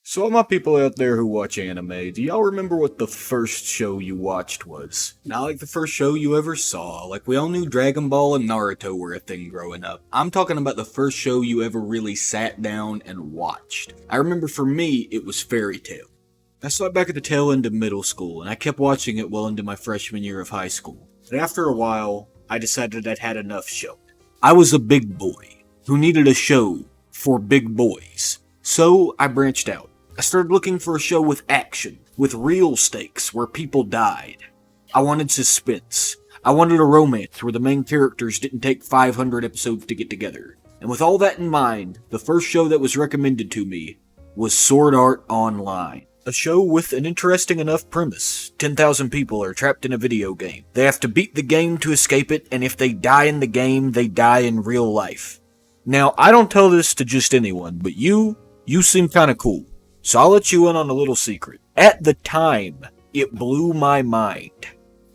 So all my people out there who watch anime, do y'all remember what the first show you watched was? Not like the first show you ever saw, like we all knew Dragon Ball and Naruto were a thing growing up. I'm talking about the first show you ever really sat down and watched. I remember for me, it was Fairy Tail. I saw it back at the tail end of middle school, and I kept watching it well into my freshman year of high school. And after a while, I decided I'd had enough show. I was a big boy who needed a show for big boys. So I branched out. I started looking for a show with action, with real stakes, where people died. I wanted suspense. I wanted a romance where the main characters didn't take 500 episodes to get together. And with all that in mind, the first show that was recommended to me was Sword Art Online. A show with an interesting enough premise. 10,000 people are trapped in a video game. They have to beat the game to escape it, and if they die in the game, they die in real life. Now, I don't tell this to just anyone, but you seem kinda cool. So I'll let you in on a little secret. At the time, it blew my mind.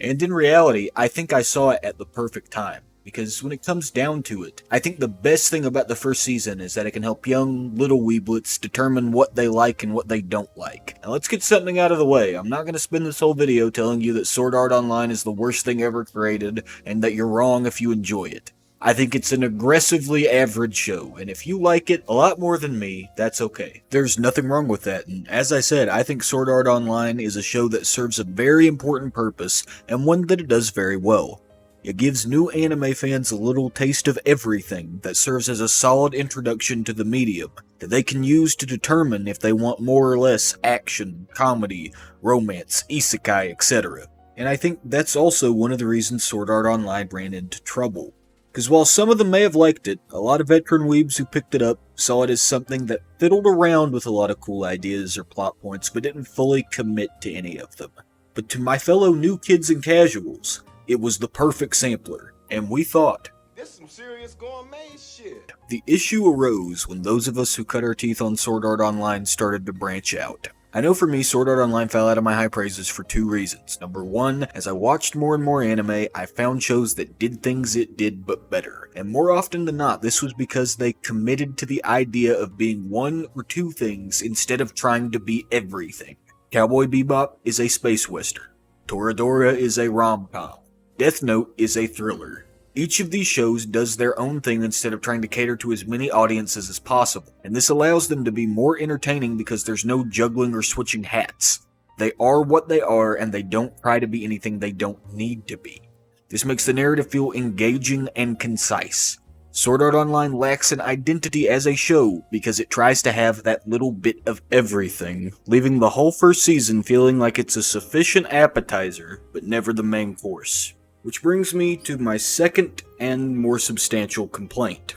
And in reality, I think I saw it at the perfect time. Because when it comes down to it, I think the best thing about the first season is that it can help young, little weeblets determine what they like and what they don't like. Now let's get something out of the way. I'm not going to spend this whole video telling you that Sword Art Online is the worst thing ever created, and that you're wrong if you enjoy it. I think it's an aggressively average show, and if you like it a lot more than me, that's okay. There's nothing wrong with that, and as I said, I think Sword Art Online is a show that serves a very important purpose, and one that it does very well. It gives new anime fans a little taste of everything that serves as a solid introduction to the medium that they can use to determine if they want more or less action, comedy, romance, isekai, etc. And I think that's also one of the reasons Sword Art Online ran into trouble. Because while some of them may have liked it, a lot of veteran weebs who picked it up saw it as something that fiddled around with a lot of cool ideas or plot points but didn't fully commit to any of them. But to my fellow new kids and casuals, it was the perfect sampler, and we thought, "This some serious gourmet shit." The issue arose when those of us who cut our teeth on Sword Art Online started to branch out. I know for me, Sword Art Online fell out of my high praises for two reasons. Number one, as I watched more and more anime, I found shows that did things it did but better. And more often than not, this was because they committed to the idea of being one or two things instead of trying to be everything. Cowboy Bebop is a space western. Toradora is a rom-com. Death Note is a thriller. Each of these shows does their own thing instead of trying to cater to as many audiences as possible, and this allows them to be more entertaining because there's no juggling or switching hats. They are what they are, and they don't try to be anything they don't need to be. This makes the narrative feel engaging and concise. Sword Art Online lacks an identity as a show because it tries to have that little bit of everything, leaving the whole first season feeling like it's a sufficient appetizer, but never the main course. Which brings me to my second and more substantial complaint.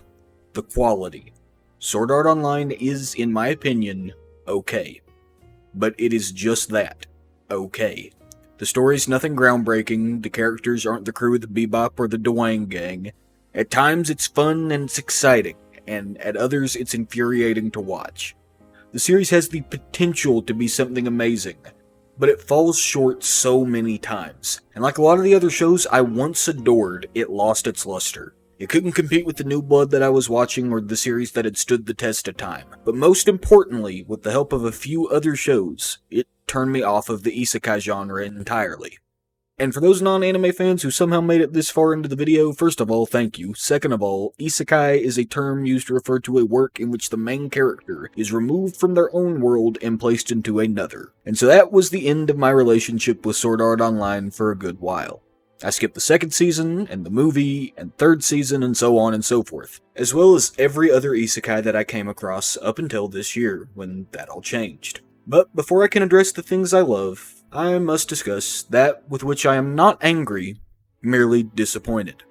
The quality. Sword Art Online is, in my opinion, okay. But it is just that. Okay. The story's nothing groundbreaking, the characters aren't the crew of the Bebop or the Dwayne Gang. At times it's fun and it's exciting, and at others it's infuriating to watch. The series has the potential to be something amazing, but it falls short so many times. And like a lot of the other shows I once adored, it lost its luster. It couldn't compete with the New Blood that I was watching or the series that had stood the test of time. But most importantly, with the help of a few other shows, it turned me off of the isekai genre entirely. And for those non-anime fans who somehow made it this far into the video, first of all, thank you. Second of all, isekai is a term used to refer to a work in which the main character is removed from their own world and placed into another. And so that was the end of my relationship with Sword Art Online for a good while. I skipped the second season, and the movie, and third season, and so on and so forth. As well as every other isekai that I came across up until this year, when that all changed. But before I can address the things I love, I must discuss that with which I am not angry, merely disappointed.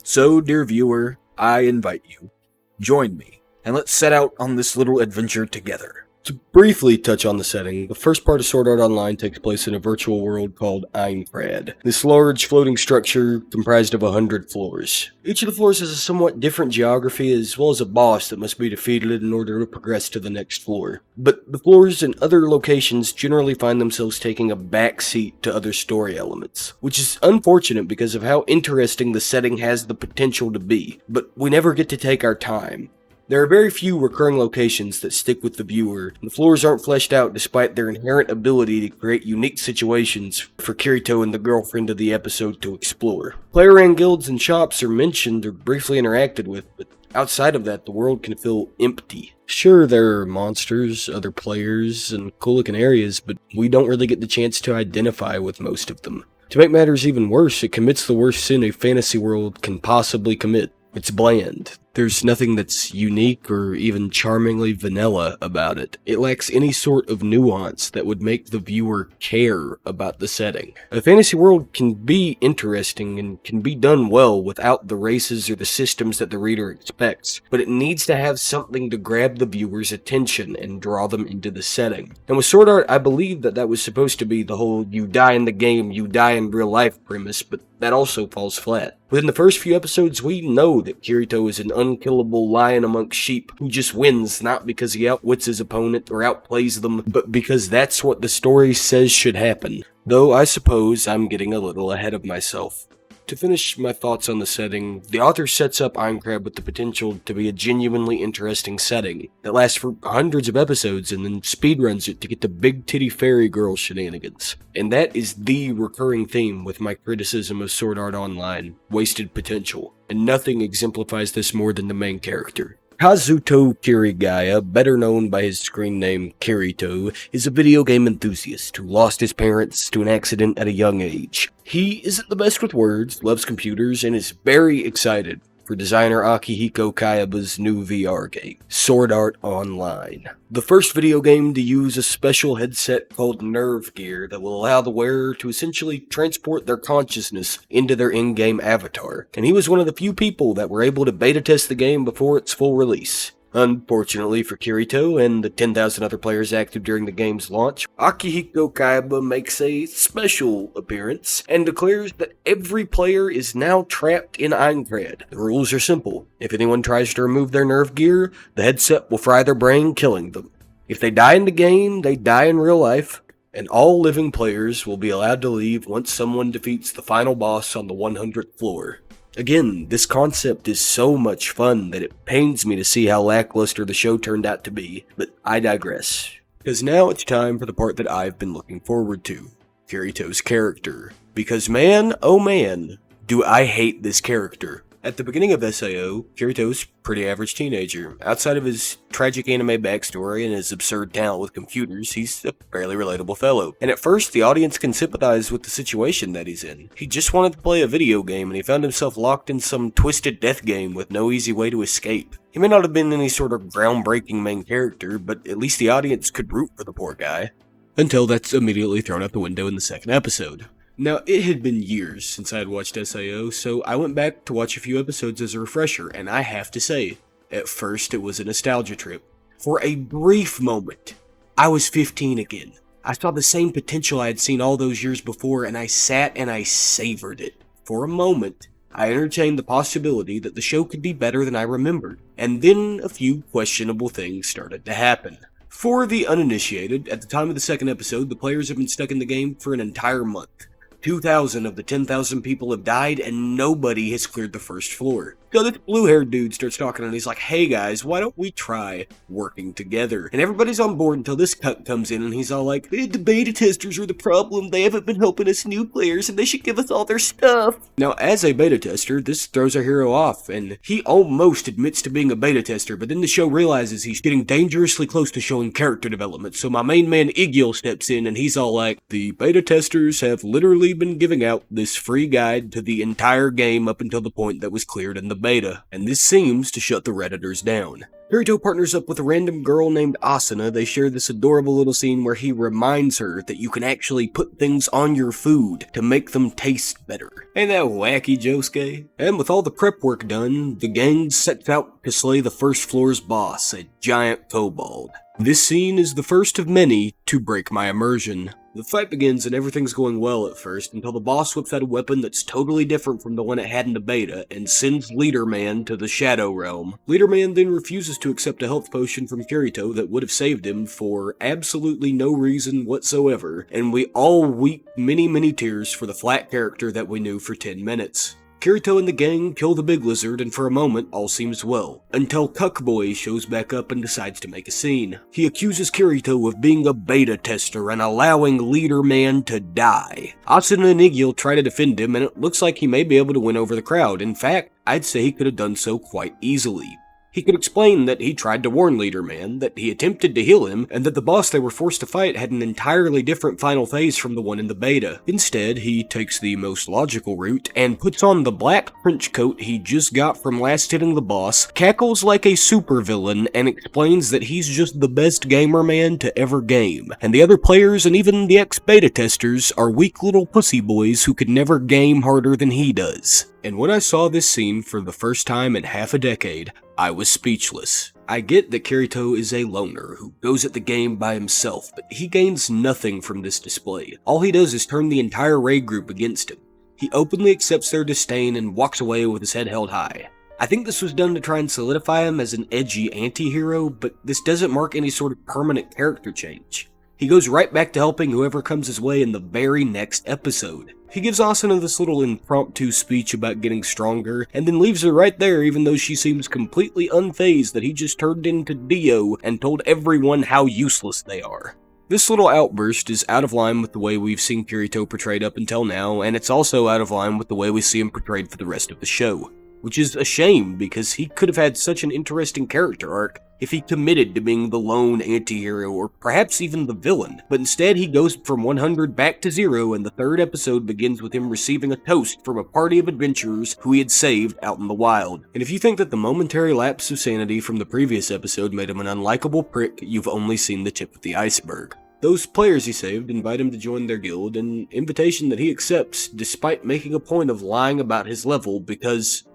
So, dear viewer, I invite you, join me, and let's set out on this little adventure together. To briefly touch on the setting, the first part of Sword Art Online takes place in a virtual world called Einfrad. This large floating structure comprised of 100 floors. Each of the floors has a somewhat different geography as well as a boss that must be defeated in order to progress to the next floor. But the floors and other locations generally find themselves taking a back seat to other story elements, which is unfortunate because of how interesting the setting has the potential to be, but we never get to take our time. There are very few recurring locations that stick with the viewer, and the floors aren't fleshed out despite their inherent ability to create unique situations for Kirito and the girlfriend of the episode to explore. Player-ran guilds and shops are mentioned or briefly interacted with, but outside of that, the world can feel empty. Sure, there are monsters, other players, and cool-looking areas, but we don't really get the chance to identify with most of them. To make matters even worse, it commits the worst sin a fantasy world can possibly commit. It's bland. There's nothing that's unique or even charmingly vanilla about it. It lacks any sort of nuance that would make the viewer care about the setting. A fantasy world can be interesting and can be done well without the races or the systems that the reader expects, but it needs to have something to grab the viewer's attention and draw them into the setting. And with Sword Art, I believe that was supposed to be the whole you die in the game, you die in real life premise, but that also falls flat. Within the first few episodes, we know that Kirito is an unkillable lion amongst sheep who just wins not because he outwits his opponent or outplays them, but because that's what the story says should happen. Though I suppose I'm getting a little ahead of myself. To finish my thoughts on the setting, the author sets up Aincrad with the potential to be a genuinely interesting setting that lasts for hundreds of episodes and then speedruns it to get to big titty fairy girl shenanigans. And that is the recurring theme with my criticism of Sword Art Online, wasted potential. And nothing exemplifies this more than the main character. Kazuto Kirigaya, better known by his screen name Kirito, is a video game enthusiast who lost his parents to an accident at a young age. He isn't the best with words, loves computers, and is very excited for designer Akihiko Kayaba's new VR game, Sword Art Online. The first video game to use a special headset called Nerve Gear that will allow the wearer to essentially transport their consciousness into their in-game avatar, and he was one of the few people that were able to beta test the game before its full release. Unfortunately for Kirito and the 10,000 other players active during the game's launch, Akihiko Kaiba makes a special appearance and declares that every player is now trapped in Aincrad. The rules are simple. If anyone tries to remove their nerve gear, the headset will fry their brain, killing them. If they die in the game, they die in real life, and all living players will be allowed to leave once someone defeats the final boss on the 100th floor. Again, this concept is so much fun that it pains me to see how lackluster the show turned out to be, but I digress. Because now it's time for the part that I've been looking forward to, Kirito's character. Because man, oh man, do I hate this character. At the beginning of SAO, Kirito's a pretty average teenager. Outside of his tragic anime backstory and his absurd talent with computers, he's a fairly relatable fellow. And at first, the audience can sympathize with the situation that he's in. He just wanted to play a video game and he found himself locked in some twisted death game with no easy way to escape. He may not have been any sort of groundbreaking main character, but at least the audience could root for the poor guy. Until that's immediately thrown out the window in the second episode. Now, it had been years since I had watched SAO, so I went back to watch a few episodes as a refresher, and I have to say, at first it was a nostalgia trip. For a brief moment, I was 15 again. I saw the same potential I had seen all those years before, and I sat and I savored it. For a moment, I entertained the possibility that the show could be better than I remembered, and then a few questionable things started to happen. For the uninitiated, at the time of the second episode, the players have been stuck in the game for an entire month. 2,000 of the 10,000 people have died, and nobody has cleared the first floor. So this blue-haired dude starts talking, and he's like, hey guys, why don't we try working together? And everybody's on board until this cunt comes in, and he's all like, the beta testers are the problem, they haven't been helping us new players, and they should give us all their stuff. Now, as a beta tester, this throws our hero off, and he almost admits to being a beta tester, but then the show realizes he's getting dangerously close to showing character development, so my main man Igil steps in, and he's all like, the beta testers have literally been giving out this free guide to the entire game up until the point that was cleared in the beta, and this seems to shut the Redditors down. Kirito partners up with a random girl named Asuna. They share this adorable little scene where he reminds her that you can actually put things on your food to make them taste better. Ain't that wacky, Josuke? And with all the prep work done, the gang sets out to slay the first floor's boss, a giant kobold. This scene is the first of many to break my immersion. The fight begins and everything's going well at first until the boss whips out a weapon that's totally different from the one it had in the beta and sends Leader Man to the Shadow Realm. Leader Man then refuses to accept a health potion from Kirito that would have saved him for absolutely no reason whatsoever, and we all weep many tears for the flat character that we knew for 10 minutes. Kirito and the gang kill the big lizard, and for a moment all seems well, until Cuckboy shows back up and decides to make a scene. He accuses Kirito of being a beta tester and allowing Leader Man to die. Asuna and Igil try to defend him, and it looks like he may be able to win over the crowd. In fact, I'd say he could have done so quite easily. He could explain that he tried to warn Leader Man, that he attempted to heal him, and that the boss they were forced to fight had an entirely different final phase from the one in the beta. Instead, he takes the most logical route and puts on the black trench coat he just got from last hitting the boss, cackles like a supervillain, and explains that he's just the best gamer man to ever game, and the other players and even the ex-beta testers are weak little pussy boys who could never game harder than he does. And when I saw this scene for the first time in half a decade, I was speechless. I get that Kirito is a loner who goes at the game by himself, but he gains nothing from this display. All he does is turn the entire raid group against him. He openly accepts their disdain and walks away with his head held high. I think this was done to try and solidify him as an edgy anti-hero, but this doesn't mark any sort of permanent character change. He goes right back to helping whoever comes his way in the very next episode. He gives Asuna this little impromptu speech about getting stronger, and then leaves her right there even though she seems completely unfazed that he just turned into Dio and told everyone how useless they are. This little outburst is out of line with the way we've seen Kirito portrayed up until now, and it's also out of line with the way we see him portrayed for the rest of the show. Which is a shame, because he could have had such an interesting character arc if he committed to being the lone anti-hero or perhaps even the villain. But instead he goes from 100 back to 0, and the third episode begins with him receiving a toast from a party of adventurers who he had saved out in the wild. And if you think that the momentary lapse of sanity from the previous episode made him an unlikable prick, you've only seen the tip of the iceberg. Those players he saved invite him to join their guild, an invitation that he accepts despite making a point of lying about his level because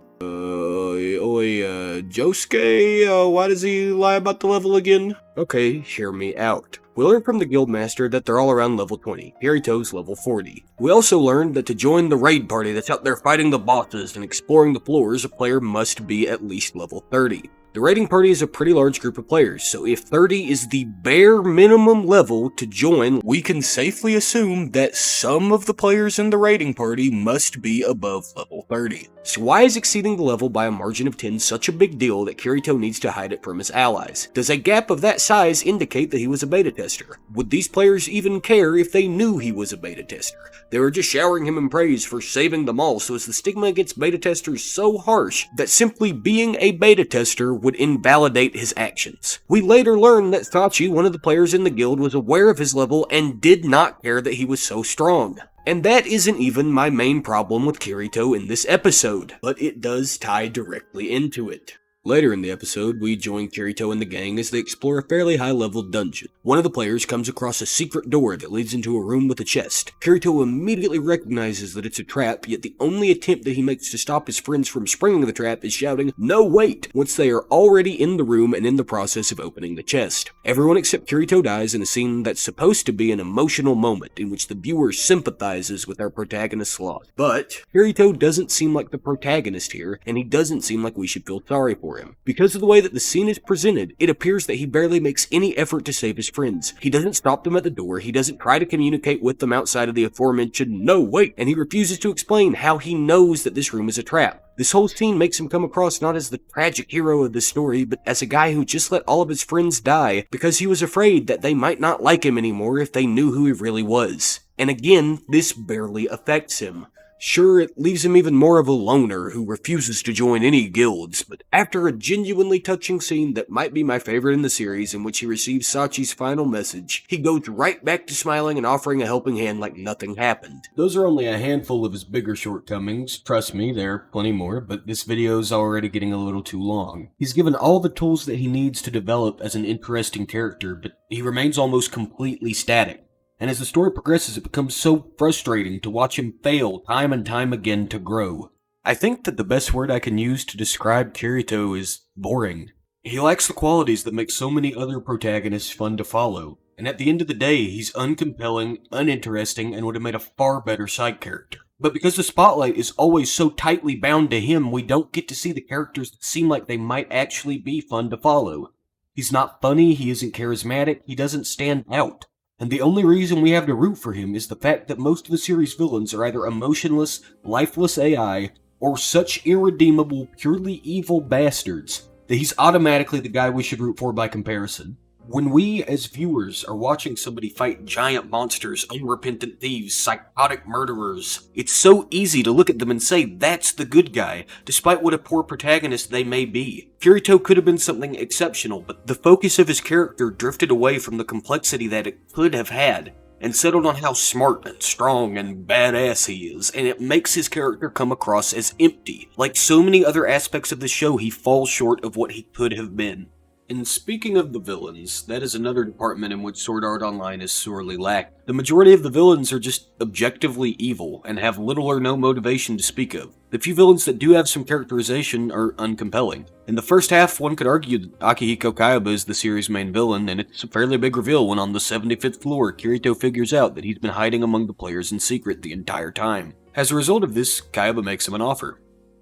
Josuke, why does he lie about the level again? Okay, hear me out. We learned from the guildmaster that they're all around level 20, Kirito's level 40. We also learned that to join the raid party that's out there fighting the bosses and exploring the floors, a player must be at least level 30. The raiding party is a pretty large group of players, so if 30 is the bare minimum level to join, we can safely assume that some of the players in the raiding party must be above level 30. So why is exceeding the level by a margin of 10 such a big deal that Kirito needs to hide it from his allies? Does a gap of that size indicate that he was a beta tester? Would these players even care if they knew he was a beta tester? They were just showering him in praise for saving them all, so is the stigma against beta testers so harsh that simply being a beta tester would invalidate his actions? We later learned that Sachi, one of the players in the guild, was aware of his level and did not care that he was so strong. And that isn't even my main problem with Kirito in this episode, but it does tie directly into it. Later in the episode, we join Kirito and the gang as they explore a fairly high-level dungeon. One of the players comes across a secret door that leads into a room with a chest. Kirito immediately recognizes that it's a trap, yet the only attempt that he makes to stop his friends from springing the trap is shouting, "No, wait!" once they are already in the room and in the process of opening the chest. Everyone except Kirito dies in a scene that's supposed to be an emotional moment in which the viewer sympathizes with our protagonist's loss. But Kirito doesn't seem like the protagonist here, and he doesn't seem like we should feel sorry for him. Because of the way that the scene is presented, it appears that he barely makes any effort to save his friends. He doesn't stop them at the door, he doesn't try to communicate with them outside of the aforementioned "no, wait," and he refuses to explain how he knows that this room is a trap. This whole scene makes him come across not as the tragic hero of the story, but as a guy who just let all of his friends die because he was afraid that they might not like him anymore if they knew who he really was. And again, this barely affects him. Sure, it leaves him even more of a loner who refuses to join any guilds, but after a genuinely touching scene that might be my favorite in the series in which he receives Sachi's final message, he goes right back to smiling and offering a helping hand like nothing happened. Those are only a handful of his bigger shortcomings. Trust me, there are plenty more, but this video's already getting a little too long. He's given all the tools that he needs to develop as an interesting character, but he remains almost completely static. And as the story progresses, it becomes so frustrating to watch him fail time and time again to grow. I think that the best word I can use to describe Kirito is boring. He lacks the qualities that make so many other protagonists fun to follow, and at the end of the day, he's uncompelling, uninteresting, and would have made a far better side character. But because the spotlight is always so tightly bound to him, we don't get to see the characters that seem like they might actually be fun to follow. He's not funny, he isn't charismatic, he doesn't stand out. And the only reason we have to root for him is the fact that most of the series' villains are either emotionless, lifeless AI, are such irredeemable, purely evil bastards that he's automatically the guy we should root for by comparison. When we, as viewers, are watching somebody fight giant monsters, unrepentant thieves, psychotic murderers, it's so easy to look at them and say that's the good guy, despite what a poor protagonist they may be. Kirito could have been something exceptional, but the focus of his character drifted away from the complexity that it could have had, and settled on how smart and strong and badass he is, and it makes his character come across as empty. Like so many other aspects of the show, he falls short of what he could have been. And speaking of the villains, that is another department in which Sword Art Online is sorely lacked. The majority of the villains are just objectively evil, and have little or no motivation to speak of. The few villains that do have some characterization are uncompelling. In the first half, one could argue that Akihiko Kayaba is the series' main villain, and it's a fairly big reveal when on the 75th floor, Kirito figures out that he's been hiding among the players in secret the entire time. As a result of this, Kayaba makes him an offer.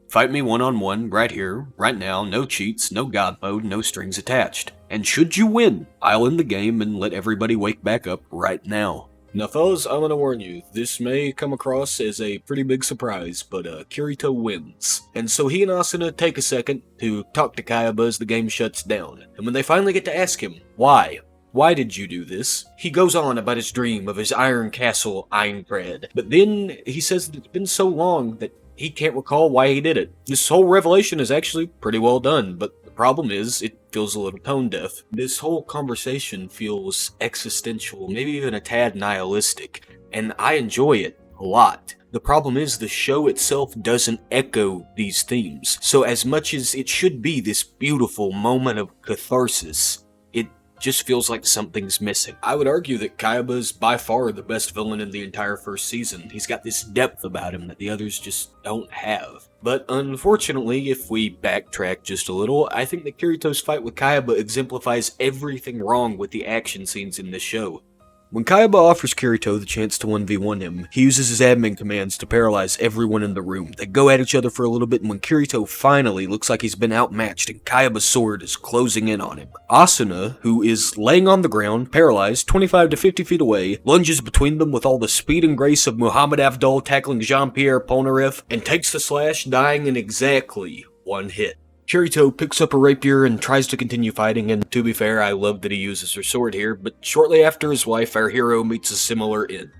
Fight me one-on-one, right here, right now, no cheats, no god mode, no strings attached. And should you win, I'll end the game and let everybody wake back up right now. Now fellas, I'm gonna warn you, this may come across as a pretty big surprise, but Kirito wins. And so he and Asuna take a second to talk to Kayaba as the game shuts down. And when they finally get to ask him, why? Why did you do this? He goes on about his dream of his Iron Castle, Aincrad. But then he says that it's been so long that he can't recall why he did it. This whole revelation is actually pretty well done, but the problem is, it feels a little tone deaf. This whole conversation feels existential, maybe even a tad nihilistic, and I enjoy it a lot. The problem is the show itself doesn't echo these themes, so as much as it should be this beautiful moment of catharsis, it just feels like something's missing. I would argue that Kayaba is by far the best villain in the entire first season. He's got this depth about him that the others just don't have. But unfortunately, if we backtrack just a little, I think that Kirito's fight with Kayaba exemplifies everything wrong with the action scenes in this show. When Kayaba offers Kirito the chance to 1v1 him, he uses his admin commands to paralyze everyone in the room. They go at each other for a little bit, and when Kirito finally looks like he's been outmatched and Kayaba's sword is closing in on him, Asuna, who is laying on the ground, paralyzed, 25 to 50 feet away, lunges between them with all the speed and grace of Muhammad Avdol tackling Jean-Pierre Polnareff, and takes the slash, dying in exactly one hit. Kirito picks up a rapier and tries to continue fighting, and to be fair, I love that he uses her sword here, but shortly after his wife, our hero meets a similar end.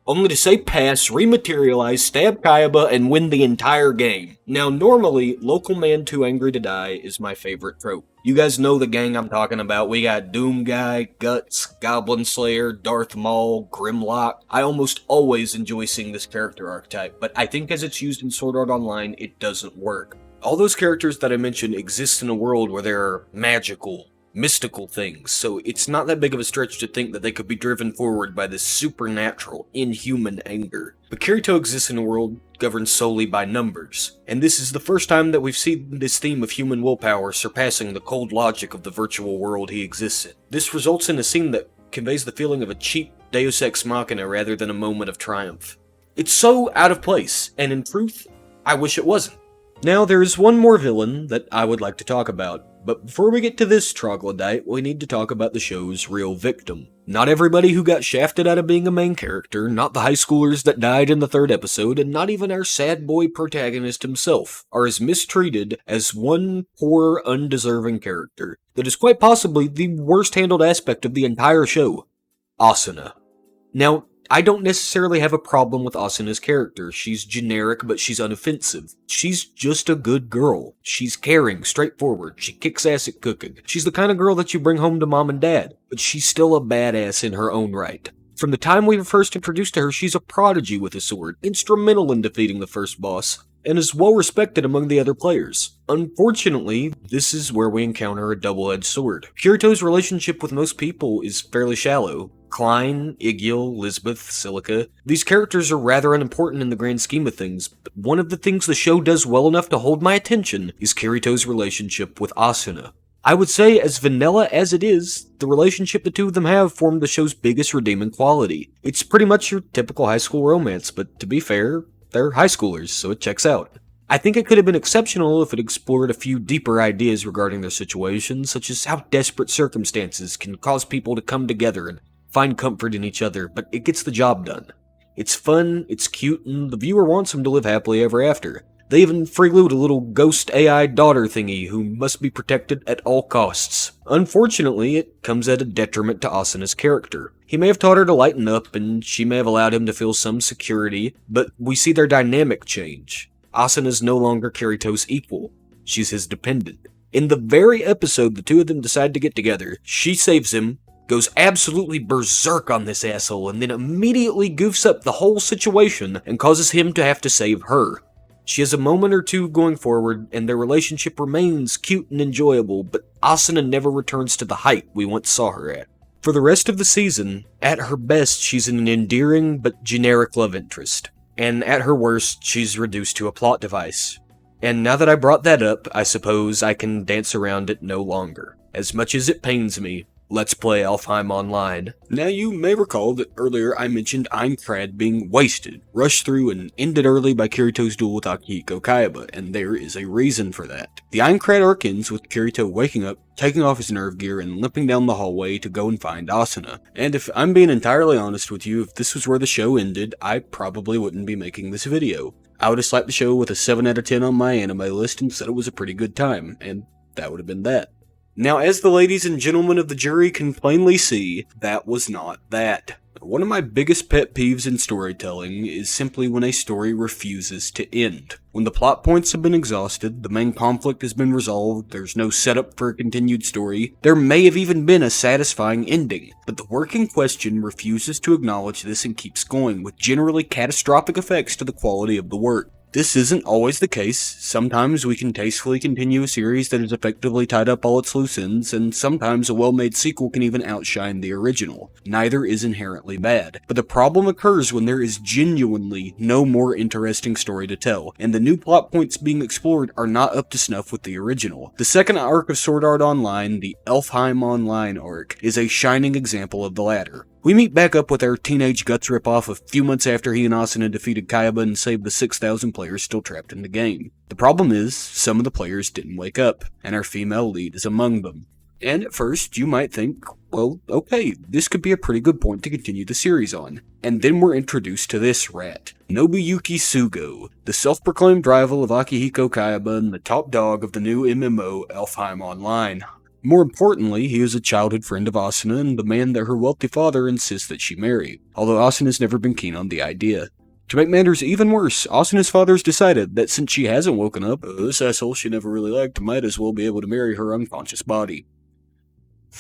Only to say pass, rematerialize, stab Kayaba, and win the entire game. Now normally, local man too angry to die is my favorite trope. You guys know the gang I'm talking about. We got Doom Guy, Guts, Goblin Slayer, Darth Maul, Grimlock. I almost always enjoy seeing this character archetype, but I think as it's used in Sword Art Online, it doesn't work. All those characters that I mentioned exist in a world where there are magical, mystical things, so it's not that big of a stretch to think that they could be driven forward by this supernatural, inhuman anger. But Kirito exists in a world governed solely by numbers, and this is the first time that we've seen this theme of human willpower surpassing the cold logic of the virtual world he exists in. This results in a scene that conveys the feeling of a cheap Deus Ex Machina rather than a moment of triumph. It's so out of place, and in truth, I wish it wasn't. Now, there is one more villain that I would like to talk about, but before we get to this troglodyte, we need to talk about the show's real victim. Not everybody who got shafted out of being a main character, not the high schoolers that died in the third episode, and not even our sad boy protagonist himself, are as mistreated as one poor, undeserving character that is quite possibly the worst handled aspect of the entire show: Asuna. Now, I don't necessarily have a problem with Asuna's character. She's generic, but she's unoffensive. She's just a good girl. She's caring, straightforward. She kicks ass at cooking. She's the kind of girl that you bring home to mom and dad, but she's still a badass in her own right. From the time we were first introduced to her, she's a prodigy with a sword, instrumental in defeating the first boss, and is well respected among the other players. Unfortunately, this is where we encounter a double-edged sword. Kirito's relationship with most people is fairly shallow. Klein, Igiel, Lisbeth, Silica. These characters are rather unimportant in the grand scheme of things, but one of the things the show does well enough to hold my attention is Kirito's relationship with Asuna. I would say, as vanilla as it is, the relationship the two of them have formed the show's biggest redeeming quality. It's pretty much your typical high school romance, but to be fair, they're high schoolers, so it checks out. I think it could have been exceptional if it explored a few deeper ideas regarding their situation, such as how desperate circumstances can cause people to come together and find comfort in each other, but it gets the job done. It's fun, it's cute, and the viewer wants them to live happily ever after. They even freeload a little ghost AI daughter thingy who must be protected at all costs. Unfortunately, it comes at a detriment to Asuna's character. He may have taught her to lighten up, and she may have allowed him to feel some security, but we see their dynamic change. Asuna's no longer Kirito's equal. She's his dependent. In the very episode the two of them decide to get together, she saves him, goes absolutely berserk on this asshole, and then immediately goofs up the whole situation and causes him to have to save her. She has a moment or two going forward, and their relationship remains cute and enjoyable, but Asuna never returns to the height we once saw her at. For the rest of the season, at her best she's an endearing but generic love interest, and at her worst she's reduced to a plot device. And now that I brought that up, I suppose I can dance around it no longer. As much as it pains me, let's play Alfheim Online. Now you may recall that earlier I mentioned Aincrad being wasted, rushed through and ended early by Kirito's duel with Akihiko Kaiba, and there is a reason for that. The Aincrad arc ends with Kirito waking up, taking off his nerve gear, and limping down the hallway to go and find Asuna. And if I'm being entirely honest with you, if this was where the show ended, I probably wouldn't be making this video. I would have slapped the show with a 7 out of 10 on my anime list and said it was a pretty good time, and that would have been that. Now, as the ladies and gentlemen of the jury can plainly see, that was not that. One of my biggest pet peeves in storytelling is simply when a story refuses to end. When the plot points have been exhausted, the main conflict has been resolved, there's no setup for a continued story, there may have even been a satisfying ending, but the work in question refuses to acknowledge this and keeps going, with generally catastrophic effects to the quality of the work. This isn't always the case. Sometimes we can tastefully continue a series that has effectively tied up all its loose ends, and sometimes a well-made sequel can even outshine the original. Neither is inherently bad. But the problem occurs when there is genuinely no more interesting story to tell, and the new plot points being explored are not up to snuff with the original. The second arc of Sword Art Online, the Alfheim Online arc, is a shining example of the latter. We meet back up with our teenage Guts ripoff a few months after he and Asuna defeated Kaiba and saved the 6,000 players still trapped in the game. The problem is, some of the players didn't wake up, and our female lead is among them. And at first, you might think, well, okay, this could be a pretty good point to continue the series on. And then we're introduced to this rat, Nobuyuki Sugo, the self-proclaimed rival of Akihiko Kaiba and the top dog of the new MMO Alfheim Online. More importantly, he is a childhood friend of Asuna and the man that her wealthy father insists that she marry, although Asuna's never been keen on the idea. To make matters even worse, Asuna's father's decided that since she hasn't woken up, this asshole she never really liked might as well be able to marry her unconscious body.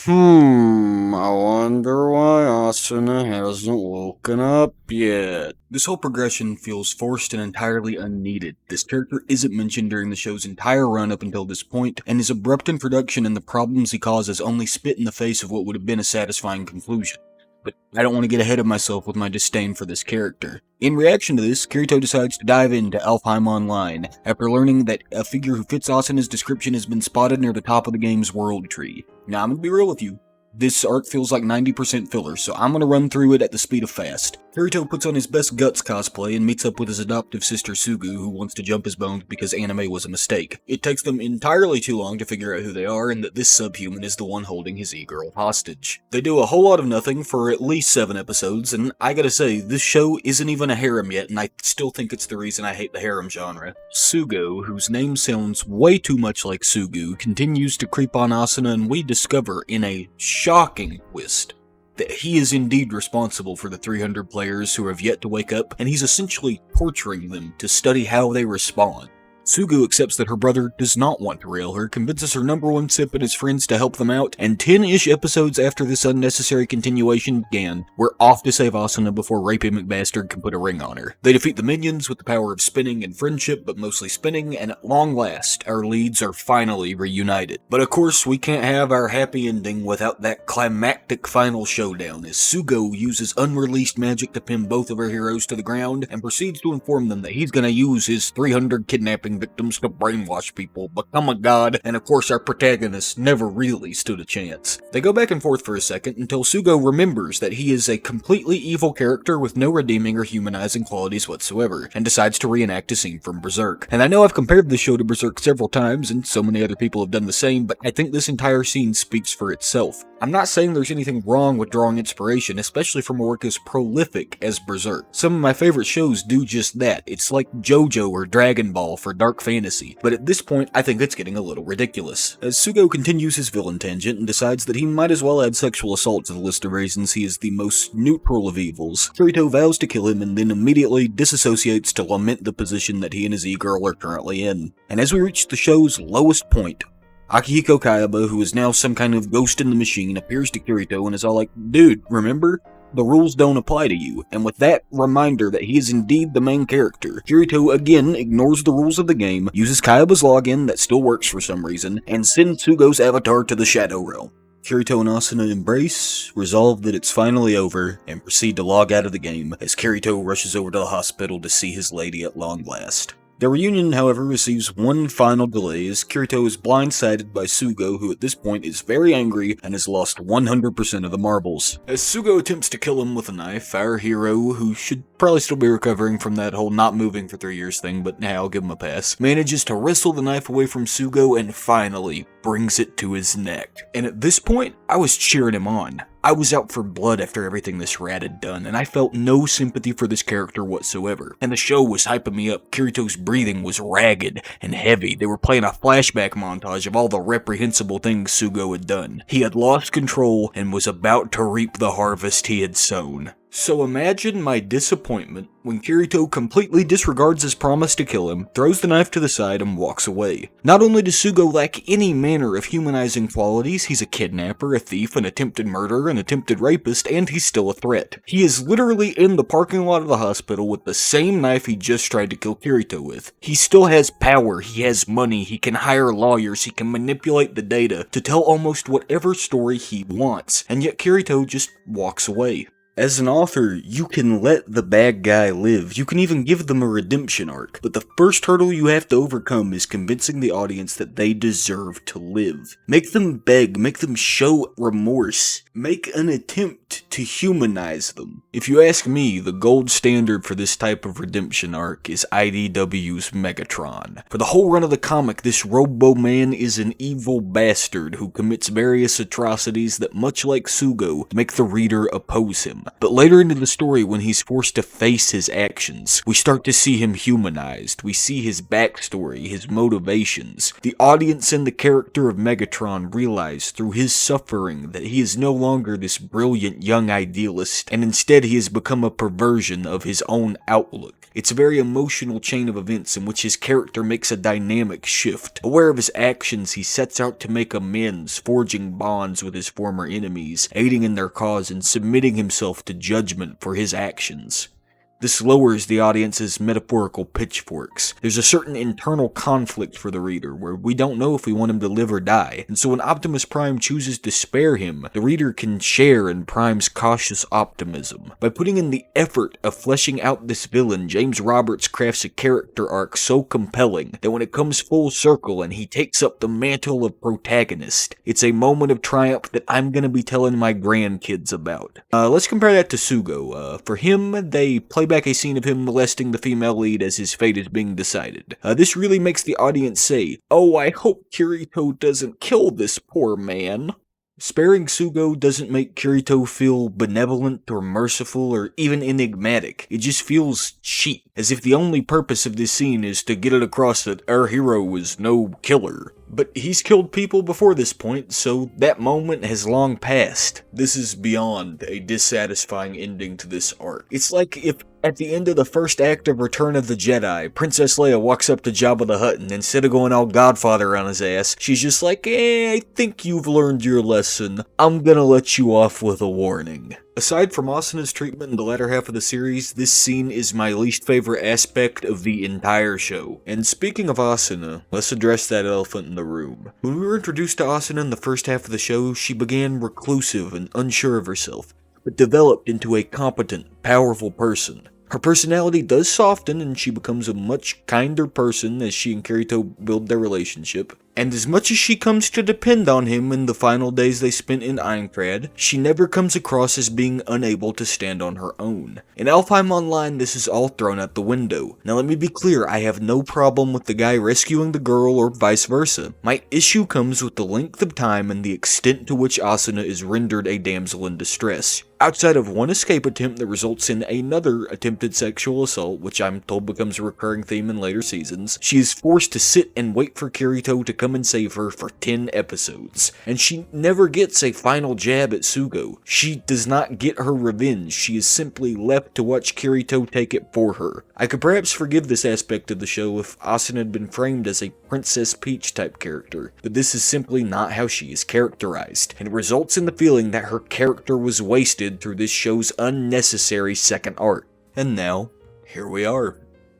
I wonder why Asuna hasn't woken up yet. This whole progression feels forced and entirely unneeded. This character isn't mentioned during the show's entire run up until this point, and his abrupt introduction and the problems he causes only spit in the face of what would have been a satisfying conclusion. But I don't want to get ahead of myself with my disdain for this character. In reaction to this, Kirito decides to dive into Alfheim Online, after learning that a figure who fits Asuna's description has been spotted near the top of the game's world tree. Now, I'm gonna be real with you. This arc feels like 90% filler, so I'm gonna run through it at the speed of fast. Kirito puts on his best Guts cosplay and meets up with his adoptive sister Sugu, who wants to jump his bones because anime was a mistake. It takes them entirely too long to figure out who they are and that this subhuman is the one holding his e-girl hostage. They do a whole lot of nothing for at least 7 episodes, and I gotta say, this show isn't even a harem yet, and I still think it's the reason I hate the harem genre. Sugo, whose name sounds way too much like Sugu, continues to creep on Asuna, and we discover in a shocking twist that he is indeed responsible for the 300 players who have yet to wake up, and he's essentially torturing them to study how they respond. Sugu accepts that her brother does not want to rail her, convinces her number one simp and his friends to help them out, and 10-ish episodes after this unnecessary continuation began, we're off to save Asuna before Rapey McBastard can put a ring on her. They defeat the minions with the power of spinning and friendship, but mostly spinning, and at long last, our leads are finally reunited. But of course, we can't have our happy ending without that climactic final showdown, as Sugo uses unreleased magic to pin both of our heroes to the ground, and proceeds to inform them that he's gonna use his 300 kidnapping victims to brainwash people, become a god, and of course our protagonist never really stood a chance. They go back and forth for a second until Sugo remembers that he is a completely evil character with no redeeming or humanizing qualities whatsoever, and decides to reenact a scene from Berserk. And I know I've compared this show to Berserk several times, and so many other people have done the same, but I think this entire scene speaks for itself. I'm not saying there's anything wrong with drawing inspiration, especially from a work as prolific as Berserk. Some of my favorite shows do just that. It's like JoJo or Dragon Ball for dark fantasy, but at this point I think it's getting a little ridiculous. As Sugo continues his villain tangent and decides that he might as well add sexual assault to the list of reasons he is the most neutral of evils, Kirito vows to kill him and then immediately disassociates to lament the position that he and his e-girl are currently in. And as we reach the show's lowest point, Akihiko Kayaba, who is now some kind of ghost in the machine, appears to Kirito and is all like, "Dude, remember? The rules don't apply to you." And with that reminder that he is indeed the main character, Kirito again ignores the rules of the game, uses Kayaba's login that still works for some reason, and sends Sugo's avatar to the Shadow Realm. Kirito and Asuna embrace, resolve that it's finally over, and proceed to log out of the game as Kirito rushes over to the hospital to see his lady at long last. Their reunion, however, receives one final delay as Kirito is blindsided by Sugo, who at this point is very angry and has lost 100% of the marbles. As Sugo attempts to kill him with a knife, our hero, who should probably still be recovering from that whole not moving for 3 years thing, but hey, I'll give him a pass, manages to wrestle the knife away from Sugo and finally brings it to his neck. And at this point, I was cheering him on. I was out for blood after everything this rat had done, and I felt no sympathy for this character whatsoever. And the show was hyping me up. Kirito's breathing was ragged and heavy. They were playing a flashback montage of all the reprehensible things Sugo had done. He had lost control and was about to reap the harvest he had sown. So imagine my disappointment when Kirito completely disregards his promise to kill him, throws the knife to the side, and walks away. Not only does Sugo lack any manner of humanizing qualities, he's a kidnapper, a thief, an attempted murderer, an attempted rapist, and he's still a threat. He is literally in the parking lot of the hospital with the same knife he just tried to kill Kirito with. He still has power, he has money, he can hire lawyers, he can manipulate the data to tell almost whatever story he wants, and yet Kirito just walks away. As an author, you can let the bad guy live. You can even give them a redemption arc. But the first hurdle you have to overcome is convincing the audience that they deserve to live. Make them beg, make them show remorse. Make an attempt to humanize them. If you ask me, the gold standard for this type of redemption arc is IDW's Megatron. For the whole run of the comic, this Robo-Man is an evil bastard who commits various atrocities that, much like Sugo, make the reader oppose him. But later into the story, when he's forced to face his actions, we start to see him humanized. We see his backstory, his motivations. The audience and the character of Megatron realize through his suffering that he is no longer this brilliant young idealist, and instead he has become a perversion of his own outlook. It's a very emotional chain of events in which his character makes a dynamic shift. Aware of his actions, he sets out to make amends, forging bonds with his former enemies, aiding in their cause and submitting himself to judgment for his actions. This lowers the audience's metaphorical pitchforks. There's a certain internal conflict for the reader, where we don't know if we want him to live or die, and so when Optimus Prime chooses to spare him, the reader can share in Prime's cautious optimism. By putting in the effort of fleshing out this villain, James Roberts crafts a character arc so compelling that when it comes full circle and he takes up the mantle of protagonist, it's a moment of triumph that I'm gonna be telling my grandkids about. Let's compare that to Sugo. For him, they play back a scene of him molesting the female lead as his fate is being decided. This really makes the audience say, "Oh, I hope Kirito doesn't kill this poor man." Sparing Sugo doesn't make Kirito feel benevolent or merciful or even enigmatic. It just feels cheap, as if the only purpose of this scene is to get it across that our hero was no killer. But he's killed people before this point, so that moment has long passed. This is beyond a dissatisfying ending to this arc. It's like if at the end of the first act of Return of the Jedi, Princess Leia walks up to Jabba the Hutt and instead of going all Godfather on his ass, she's just like, I think you've learned your lesson. I'm gonna let you off with a warning. Aside from Asuna's treatment in the latter half of the series, this scene is my least favorite aspect of the entire show. And speaking of Asuna, let's address that elephant in the room. When we were introduced to Asuna in the first half of the show, she began reclusive and unsure of herself, but developed into a competent, powerful person. Her personality does soften and she becomes a much kinder person as she and Kirito build their relationship. And as much as she comes to depend on him in the final days they spent in Aincrad, she never comes across as being unable to stand on her own. In Alfheim Online, this is all thrown out the window. Now let me be clear, I have no problem with the guy rescuing the girl or vice versa. My issue comes with the length of time and the extent to which Asuna is rendered a damsel in distress. Outside of one escape attempt that results in another attempted sexual assault, which I'm told becomes a recurring theme in later seasons, she is forced to sit and wait for Kirito to come and save her for 10 episodes. And she never gets a final jab at Sugo. She does not get her revenge, she is simply left to watch Kirito take it for her. I could perhaps forgive this aspect of the show if Asuna had been framed as a Princess Peach type character, but this is simply not how she is characterized, and it results in the feeling that her character was wasted through this show's unnecessary second arc. And now, here we are.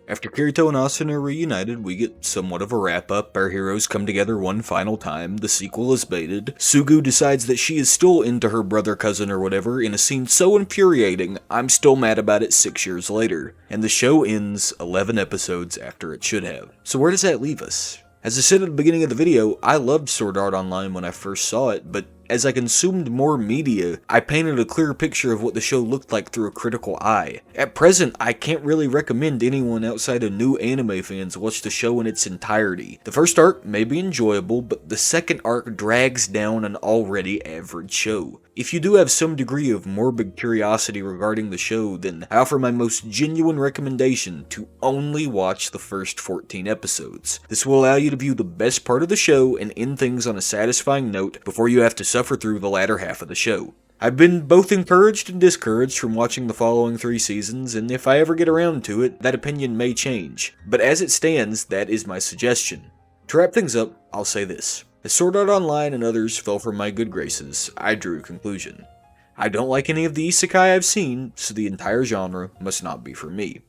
After Kirito and Asuna are reunited, we get somewhat of a wrap-up. Our heroes come together one final time, the sequel is baited. Sugu decides that she is still into her brother, cousin, or whatever in a scene so infuriating, I'm still mad about it 6 years later. And the show ends 11 episodes after it should have. So where does that leave us? As I said at the beginning of the video, I loved Sword Art Online when I first saw it, but as I consumed more media, I painted a clearer picture of what the show looked like through a critical eye. At present, I can't really recommend anyone outside of new anime fans watch the show in its entirety. The first arc may be enjoyable, but the second arc drags down an already average show. If you do have some degree of morbid curiosity regarding the show, then I offer my most genuine recommendation to only watch the first 14 episodes. This will allow you to view the best part of the show and end things on a satisfying note before you have to suffer through the latter half of the show. I've been both encouraged and discouraged from watching the following 3 seasons, and if I ever get around to it, that opinion may change. But as it stands, that is my suggestion. To wrap things up, I'll say this. As Sword Art Online and others fell from my good graces, I drew a conclusion. I don't like any of the isekai I've seen, so the entire genre must not be for me.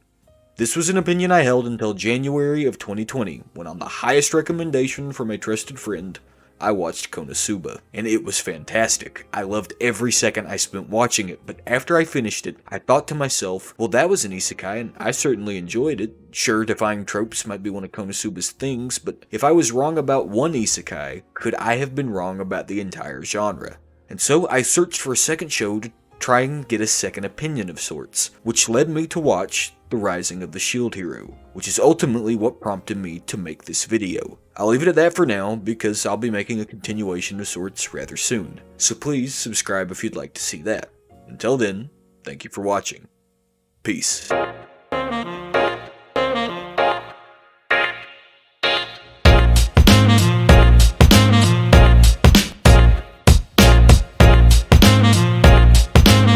This was an opinion I held until January of 2020, when on the highest recommendation from a trusted friend, I watched Konosuba, and it was fantastic. I loved every second I spent watching it, but after I finished it, I thought to myself, well, that was an isekai, and I certainly enjoyed it. Sure, defying tropes might be one of Konosuba's things, but if I was wrong about one isekai, could I have been wrong about the entire genre? And so I searched for a second show to try and get a second opinion of sorts, which led me to watch The Rising of the Shield Hero, which is ultimately what prompted me to make this video. I'll leave it at that for now, because I'll be making a continuation of sorts rather soon, so please subscribe if you'd like to see that. Until then, thank you for watching. Peace.